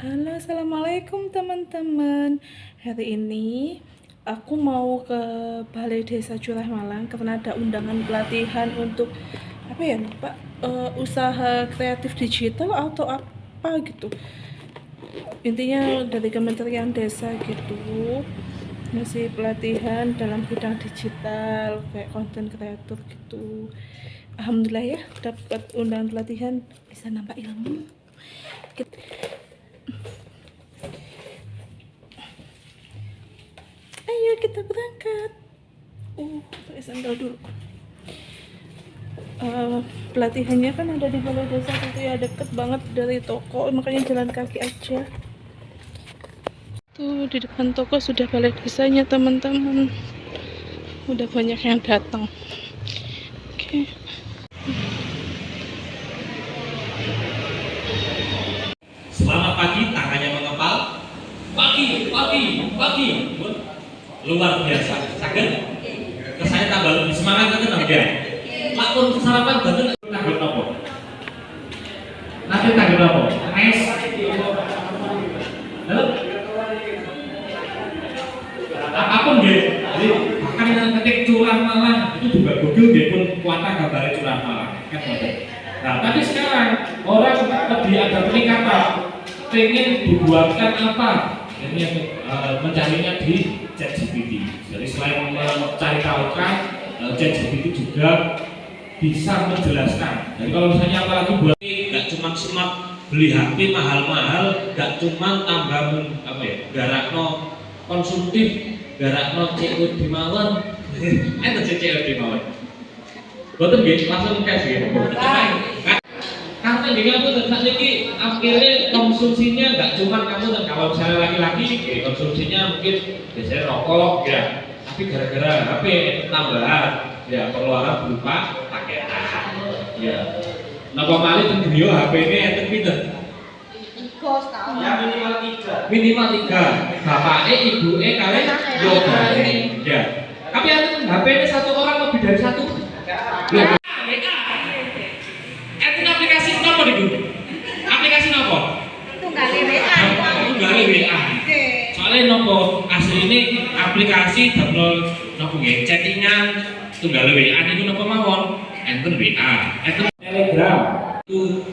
Halo, assalamualaikum teman-teman. Hari ini aku mau ke Balai Desa Curah Malang karena ada undangan pelatihan untuk apa ya Pak, usaha kreatif digital atau apa gitu. Intinya dari Kementerian Desa gitu. Masih pelatihan dalam bidang digital kayak konten kreator gitu. Alhamdulillah ya dapat undangan pelatihan, bisa nambah ilmu. Ayo kita berangkat. Pakai sandal dulu. Pelatihannya kan ada di balai desa itu ya, deket banget dari toko, makanya jalan kaki aja. Tuh di depan toko sudah balai desanya teman-teman. Udah banyak yang datang. Oke. Selamat pagi, tangannya mengepal. Pagi. Luar biasa. Sakit? Saya tambah lebih semangat kan enggak? Lakon sarapan banget tanggal apa? Nanti tanggal apa? Es. Halo? Apapun deh. Jadi bahkan yang ketik curah Malang itu juga Google dia pun kuatnya gambarnya curah Malang. Kan betul. Nah, tapi sekarang orang lebih ada peningkatan, pengen dibuatkan apa? Ini mencarinya di ChatGPT. Jadi selain mencari tahu kan, ChatGPT juga bisa menjelaskan. Jadi kalau misalnya apalagi buat nggak cuma smart beli HP mahal-mahal, nggak cuma tambah apa ya, garakno konsumtif, garakno COD mawon, itu COD mawon. Betul gitu, langsung cash gitu. Karena di kamu tentang ini akhirnya konsumsinya nggak cuma kamu dan kalau misalnya laki-laki, konsumsinya mungkin biasanya rokok ya, tapi gara-gara HP tambahan ya pengeluaran berupa paketan ya. Napa malih teng griya HP-ne enten pinten? 3 Ya minimal 3. Bapaknya, ibunya, kalian yogane. Ya. Tapi enten HP-ne satu orang lebih dari satu. WA. Enten aplikasi apa niku? Aplikasi napa? Tunggale WA. Tunggale WA. Soalnya nopo asline aplikasi damel nopo nggih chattingan tunggale WA niku napa mawon? Enten WA, enten Telegram itu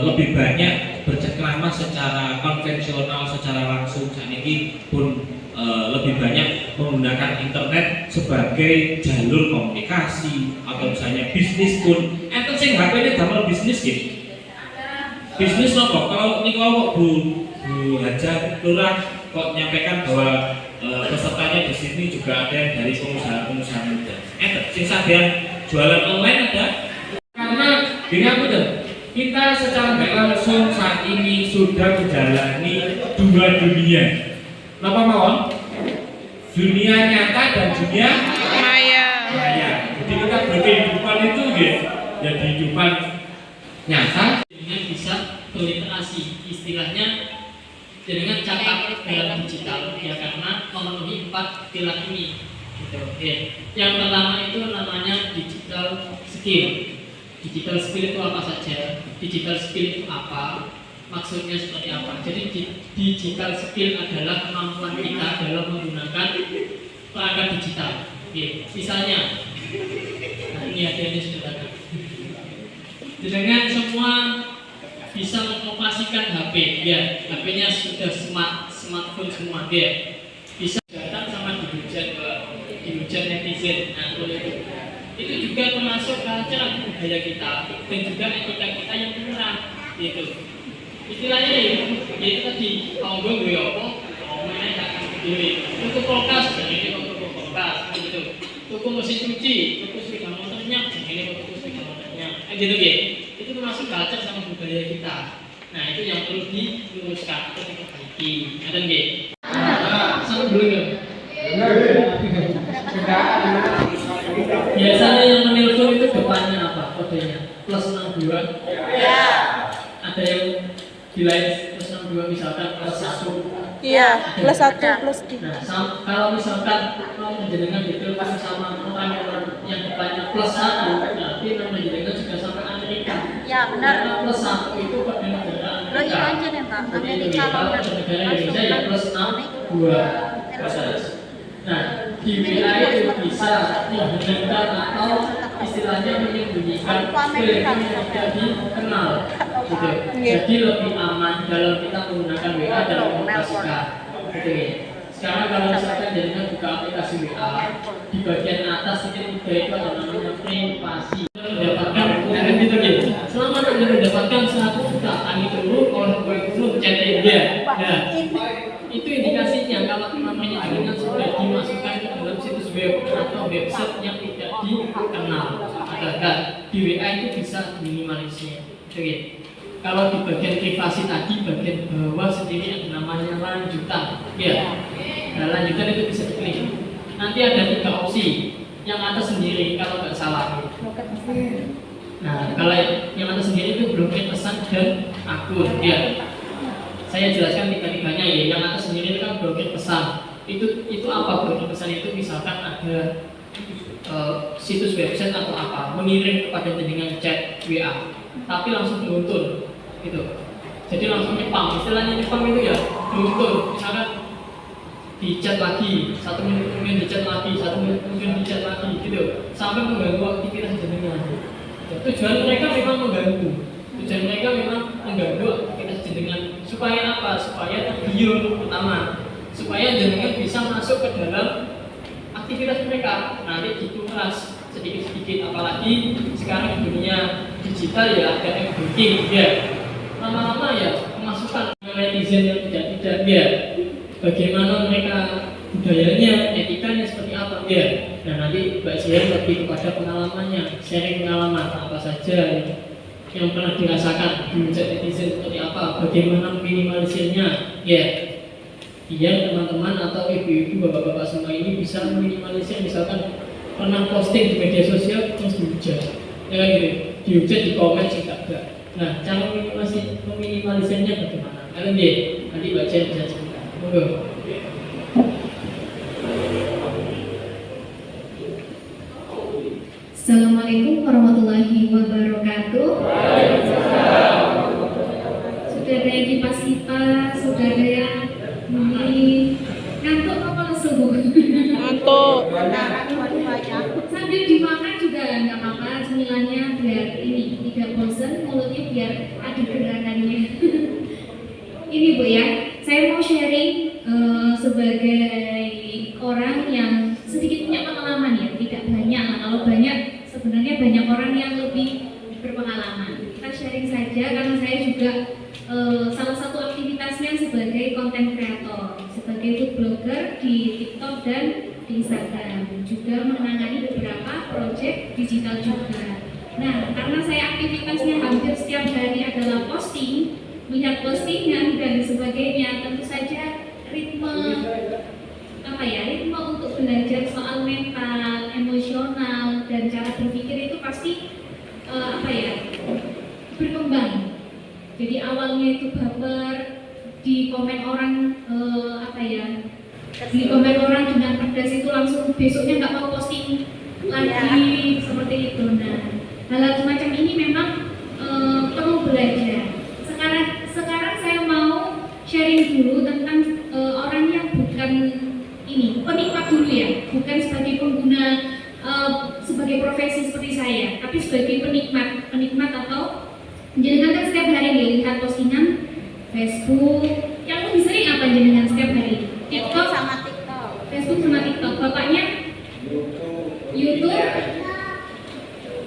lebih banyak bercengkrama secara konvensional, secara langsung. Saat ini pun lebih banyak menggunakan internet sebagai jalur komunikasi atau misalnya bisnis pun. Enten sing HP ini damel bisnis gitu. Bisnis nopo? Kalau niku Bu Haja Lurah kok menyampaikan bahwa pesertanya di sini juga ada yang dari pengusaha-pengusaha muda. Sing sampeyan jualan online ada? Karena dengan mudah kita secara nggak langsung saat ini sudah menjalani dua dunia. Kenapa mawon? Dunia nyata dan dunia Maya. maya. Jadi kita berkehidupan itu ya di kehidupan nyata dengan bisa berliterasi, istilahnya dengan cakap dalam digital ya, karena memenuhi 4 pilar ini gitu. Ya. Yang pertama itu namanya digital skill. Digital skill itu apa saja? Digital skill itu apa? Maksudnya seperti apa? Jadi digital skill adalah kemampuan kita dalam menggunakan perangkat digital. Ya. Misalnya, nah ini ada yang sudah dengan semua bisa mengoperasikan HP, ya HP-nya sudah smartphone semua, ya bisa datang sama dihujat netizen. Nah itu juga termasuk culture budaya kita dan juga etika kita yang kurang, gitu. Istilahnya yaitu tadi ngomong gue apa, ngomongnya tak sendiri. Tuku kulkas, ini tuku kulkas, gitu. Tuku mesin cuci, tuku sepeda motornya, ini tuku sepeda motornya, gitu ya. Itu termasuk culture sama budaya kita. Nah itu yang perlu diluruskan atau diperbaiki. Ada nggak? Sama dulu nggak? Biasanya yang menelpon itu depannya apa? Kodenya plus 62. Ya. Ada yang di lain plus 62 misalkan plus 1. Iya, plus 1 plus 3. Nah, kalau misalkan mau menjenengan ditelepon sama orang yang depannya plus 1, berarti nama jenengan juga sampai Amerika. Ya benar. Karena plus 1 itu pada negara Lo Amerika. aja nih Seperti itu ya, kalau warga negara Indonesia ya plus 62%. Nah, di WA itu bisa menghentikan atau istilahnya menyembunyikan telepon yang tidak dikenal gitu. Jadi lebih aman dalam kita menggunakan WA dalam mengoperasikan gitu ya. Sekarang kalau misalkan jaringan buka aplikasi WA, di bagian atas titik 3 itu ada namanya privasi. Mendapatkan gitu gitu. Selama Anda mendapatkan 1 juta, Anda dulu kalau belum chatting dia. Nah, itu indikasinya kalau namanya jaringan sudah dimasukkan ke dalam situs web atau website yang tidak dikenal. Agar di WA itu bisa minimalisir. Oke. Kalau di bagian privasi tadi, bagian bawah sendiri ada namanya lanjutan. Ya. Nah, lanjutan itu bisa diklik. Nanti ada 3 opsi. Yang atas sendiri kalau nggak salah. Nah, kalau yang atas sendiri itu blokir pesan dan akun. Ya. Saya jelaskan tiga-tiganya ya. Yang atas sendiri itu kan blokir pesan. Itu apa blokir pesan itu? Misalkan ada situs website atau apa mengirim kepada jaringan chat WA, tapi langsung beruntun gitu. Jadi langsung nyepam. Istilahnya nyepam itu ya beruntun. Misalkan di chat lagi, 1 menit kemudian di chat lagi, 1 menit kemudian di chat lagi gitu, sampai mengganggu aktivitas jaringan. Tujuan mereka memang mengganggu. Tujuan mereka memang mengganggu aktivitas jaringan. Supaya apa? Supaya tergiur pertama. Supaya jaringan bisa masuk ke dalam aktivitas mereka. Nanti dikuras sedikit-sedikit. Apalagi sekarang dunia digital ya, ada banking ya. Lama-lama ya pemasukan netizen yang tidak ya. Bagaimana mereka budayanya, etikanya seperti apa ya. Nah, nanti Mbak Zian lebih kepada pengalamannya, sharing pengalaman apa saja yang pernah dirasakan di netizen seperti apa, bagaimana minimalisirnya ya. Biar teman-teman atau ibu-ibu, bapak-bapak semua ini bisa meminimalisir. Misalkan pernah posting di media sosial terus dihujat, ya kan gitu, dihujat di komen sih enggak. Nah, cara meminimalisirnya bagaimana? Kalian deh, nanti Mbak Zian bisa cerita. Monggo. Assalamualaikum warahmatullahi wabarakatuh. Sudah ada yang kipas-kipas, sudah ada yang ngantuk apa lesu? Ngantuk. Sambil dimakan juga nggak apa-apa, cemilannya biar ini tidak bosan, mulutnya biar ada gerakannya. Ini Bu ya, saya mau sharing sebagai orang yang sedikit punya pengalaman ya, tidak banyak lah. Kalau banyak, sebenarnya banyak orang yang lebih berpengalaman. Kita sharing saja karena saya juga salah satu aktivitasnya sebagai content creator, sebagai food blogger di TikTok dan di Instagram, juga menangani beberapa project digital juga. Nah, karena saya aktivitasnya hampir setiap hari adalah posting, melihat postingan dan sebagainya, tentu saja ritme untuk belajar soal mental, emosional dan cara berpikir itu pasti berkembang. Jadi awalnya itu baper, di komen orang di komen orang dengan pedas itu langsung besoknya nggak mau posting lagi seperti itu. Nah, hal semacam ini memang perlu belajar. Sekarang saya mau sharing dulu tentang orang yang bukan penikmat dulu ya, bukan sebagai pengguna sebagai profesi seperti saya, tapi sebagai penikmat atau jenengan kan setiap hari lihat postingan Facebook. Yang lebih sering apa jenengan setiap hari? TikTok sama TikTok. Facebook sama TikTok. Bapaknya YouTube,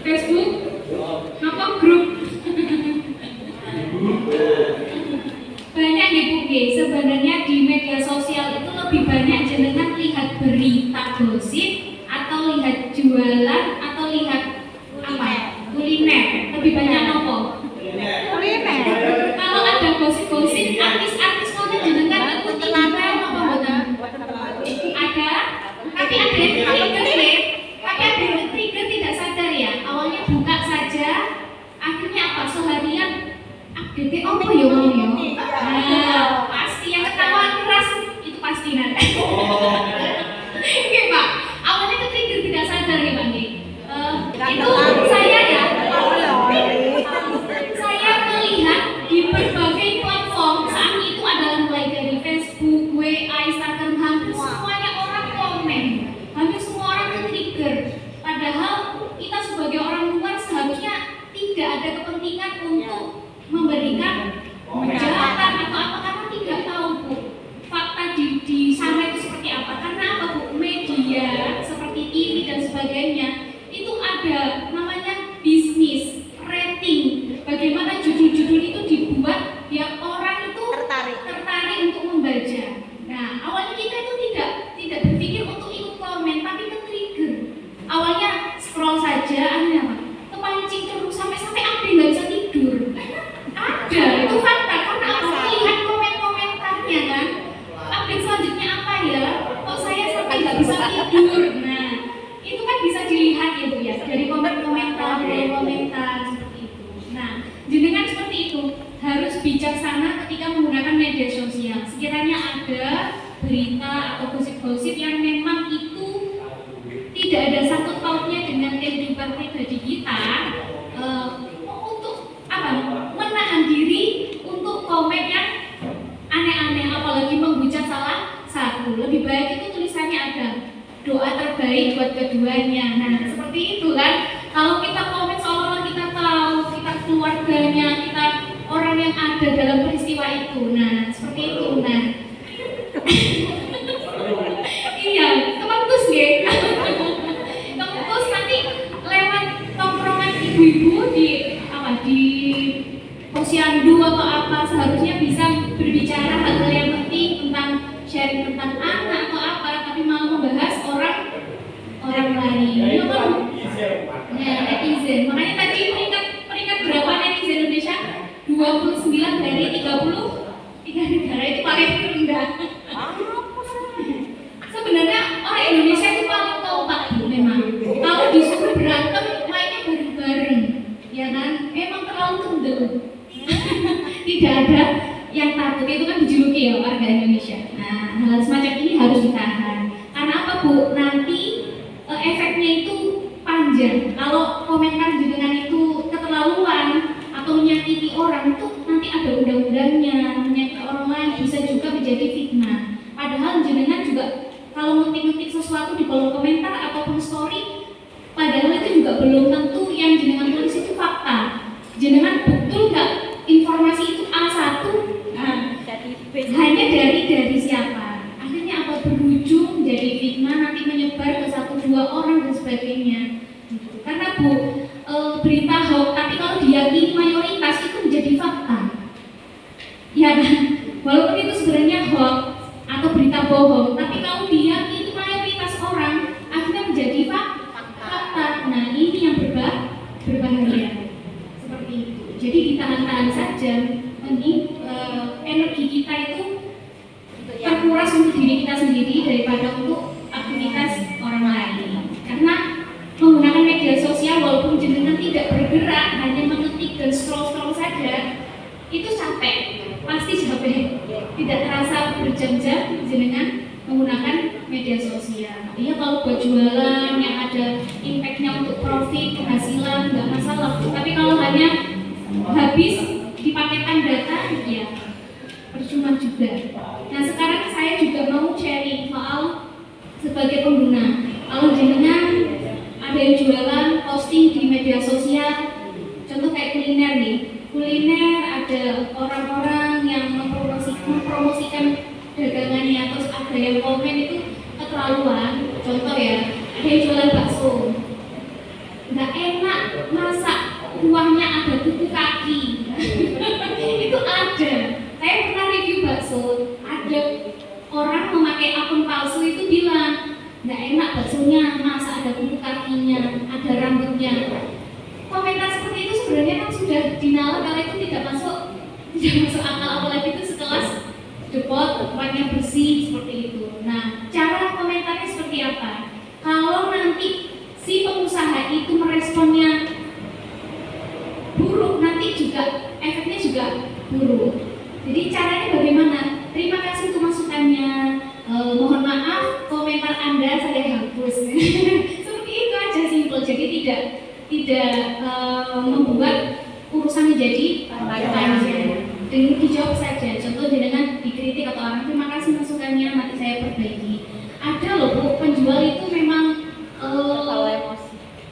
Facebook, apa grup? Banyak nih Bu. Sebenarnya di media sosial itu lebih banyak jenengan lihat berita gosip atau lihat jualan atau lihat apa? Kuliner. Lebih banyak apa? Kuliner. Kalau ada gosip-gosip artis-artis konten jenengan ikut apa mboten? Ada, tapi ada yang trigger tidak sadar ya. Awalnya buka saja, akhirnya apa? Seharian update apa ya mau ya? Nah, pasti yang ketawa keras itu pasti nanti. Oke Pak, awalnya ke trigger tidak sadar ya Pak. Itu saya melihat di berbagai platform saat bijaksana ketika menggunakan media sosial. Sekiranya ada berita atau gosip-gosip yang memang itu tidak ada sangkut pautnya dengan kehidupan pribadi kita, untuk menahan diri untuk komen yang aneh-aneh, apalagi menghujat salah satu. Lebih baik itu tulisannya ada doa terbaik buat keduanya. Nah, seperti itu kan. Kalau kita komen seolah-olah kita tahu, kita keluarganya, kita orang yang ada dalam peristiwa itu. Nah, seperti itu. Nah, iya, kementus nggih. Kementus nanti lewat tongkrongan ibu-ibu di posyandu atau apa, seharusnya bisa berbicara hal-hal yang penting tentang sharing tentang anak atau apa, tapi malah membahas orang lain. Itu kan netizen. Makanya tadi peringkat berapa netizen Indonesia? 29 dari 33 negara, itu paling rendah. Sebenarnya orang Indonesia itu paling kompak memang. Kalau disuruh berantem mainnya bareng-bareng, ya kan? Memang terlalu kendel. Tidak ada yang takut, itu kan dijuluki ya warga Indonesia. Nah, hal semacam ini harus ditahan. Karena apa, Bu? Nanti efeknya itu panjang. Kalau komentar jenengan itu keterlaluan atau menyakiti orang, itu nanti ada undang-undangnya. Menyakiti orang lain bisa juga menjadi fitnah. Padahal jenengan juga kalau ngetik-ngetik sesuatu di kolom komentar ataupun story, padahal itu juga belum tentu yang jenengan tulis itu fakta. Jenengan betul nggak informasi itu A1 hanya dari siapa? Akhirnya apa, berujung jadi fitnah, nanti menyebar ke 1-2 orang dan sebagainya. Karena Bu, berita hoax, tapi kalau diyakini mayoritas itu menjadi fakta. Ya kan? Walaupun itu sebenarnya hoax atau berita bohong, tapi kalau diyakini mayoritas orang, akhirnya menjadi fakta. Nah, ini yang berbahaya. Seperti itu. Jadi ditahan-tahan saja. Mending energi kita itu terkuras untuk diri kita sendiri daripada untuk aktivitas orang lain. Karena menggunakan media sosial, walaupun jenengan tidak bergerak, hanya mengetik dan scroll saja, itu capek, pasti capek. Tidak terasa berjam-jam jenengan menggunakan media sosial. Iya, kalau buat jualan yang ada impactnya untuk profit, penghasilan, nggak masalah. Tapi kalau hanya habis dipakaikan data, ya percuma juga. Nah, sekarang saya juga mau sharing soal sebagai pengguna. Kalau jenengan ada yang jualan, posting di media sosial, contoh kayak kuliner nih. Kuliner ada orang-orang yang mempromosikan dagangannya, terus ada yang komen itu keterlaluan. Contoh ya, ada yang jualan bakso, nggak enak, masak kuahnya ada kuku kaki. Itu ada. Saya pernah review bakso, ada orang memakai akun palsu itu bilang nggak enak baksonya, masa ada kuku kakinya, ada rambutnya. Komentar seperti itu sebenarnya kan sudah dinalar kalau itu tidak masuk akal, apalagi itu sekelas depot, tempatnya bersih seperti itu. Nah, cara komentarnya seperti apa? Kalau nanti si pengusaha itu meresponnya buruk, nanti juga efeknya juga buruk. Jadi caranya bagaimana? Terima kasih untuk masukannya. Mohon maaf komentar Anda saya hapus. Seperti itu aja, simpel. Jadi tidak membuat urusan menjadi panjang. Dan dijawab saja. Contoh jenengan dikritik atau orang, terima kasih masukannya, nanti saya perbaiki. Ada loh Bu, penjual itu memang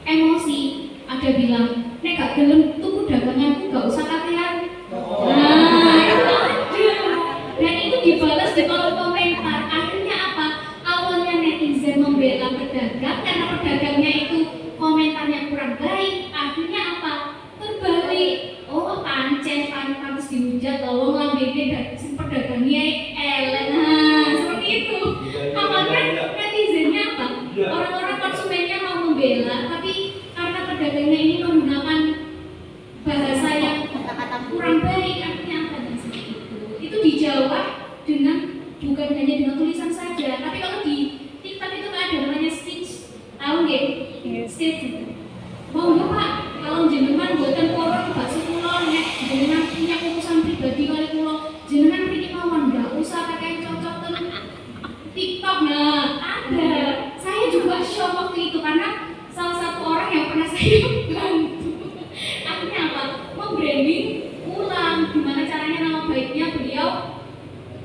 emosi. Ada bilang, nek gak gelem tuku daganganku gak usah kakean. Nah, itu ada. Dan itu dibalas di kolom komentar. Akhirnya apa? Awalnya netizen membela pedagang karena pedagangnya itu komentarnya kurang baik. Akhirnya apa? Terbalik. Oh, pancen pantas dihujat, tolong lambene dan pedagangnya elek. Nah, seperti itu. Awalnya netizennya apa? Orang-orang konsumennya mau membela, tapi karena pedagangnya ini menggunakan bahasa yang kurang baik, artinya apa dan seperti itu. Itu dijawab dengan bukan hanya dengan tulisan saja, tapi kalau di TikTok itu ada namanya stitch, tahu nggak? Stitch. Mau nggak Pak? Kalau jenengan buatan koran bakso kulon, jenengan punya urusan pribadi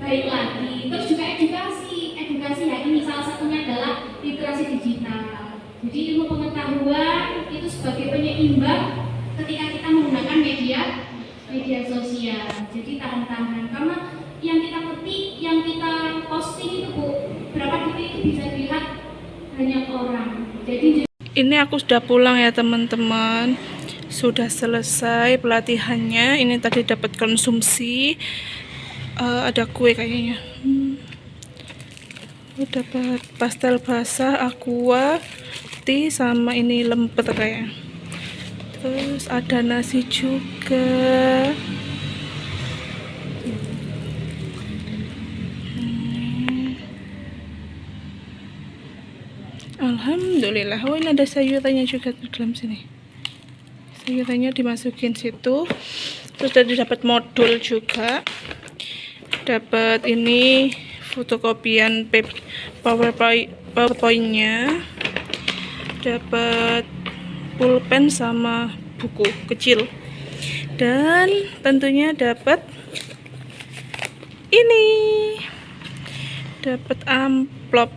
baik lagi. Terus juga edukasi ya, ini salah satunya adalah literasi digital. Jadi ilmu pengetahuan itu sebagai penyeimbang ketika kita menggunakan media sosial. Jadi tahan-tahan, karena yang kita ketik, yang kita posting itu Bu, berapa detik itu bisa dilihat banyak orang. Jadi Ini aku sudah pulang ya teman-teman. Sudah selesai pelatihannya. Ini tadi dapat konsumsi. Ada kue kayaknya. Dapat pastel basah, aqua, tea, sama ini lemper kayaknya. Terus ada nasi juga. Alhamdulillah. Oh, ini ada sayurannya juga di dalam sini. Sayurannya dimasukin situ. Terus tadi dapat modul juga. Dapat ini fotokopian PowerPoint-nya. Dapat pulpen sama buku kecil. Dan tentunya dapat ini. Dapat amplop.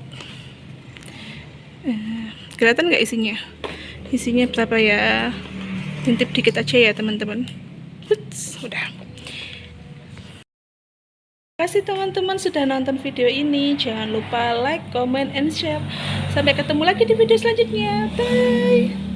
Kelihatan nggak isinya? Isinya berapa ya? Tintip dikit aja ya teman-teman. Udah. Terima kasih teman-teman sudah nonton video ini. Jangan lupa like, comment, and share. Sampai ketemu lagi di video selanjutnya. Bye.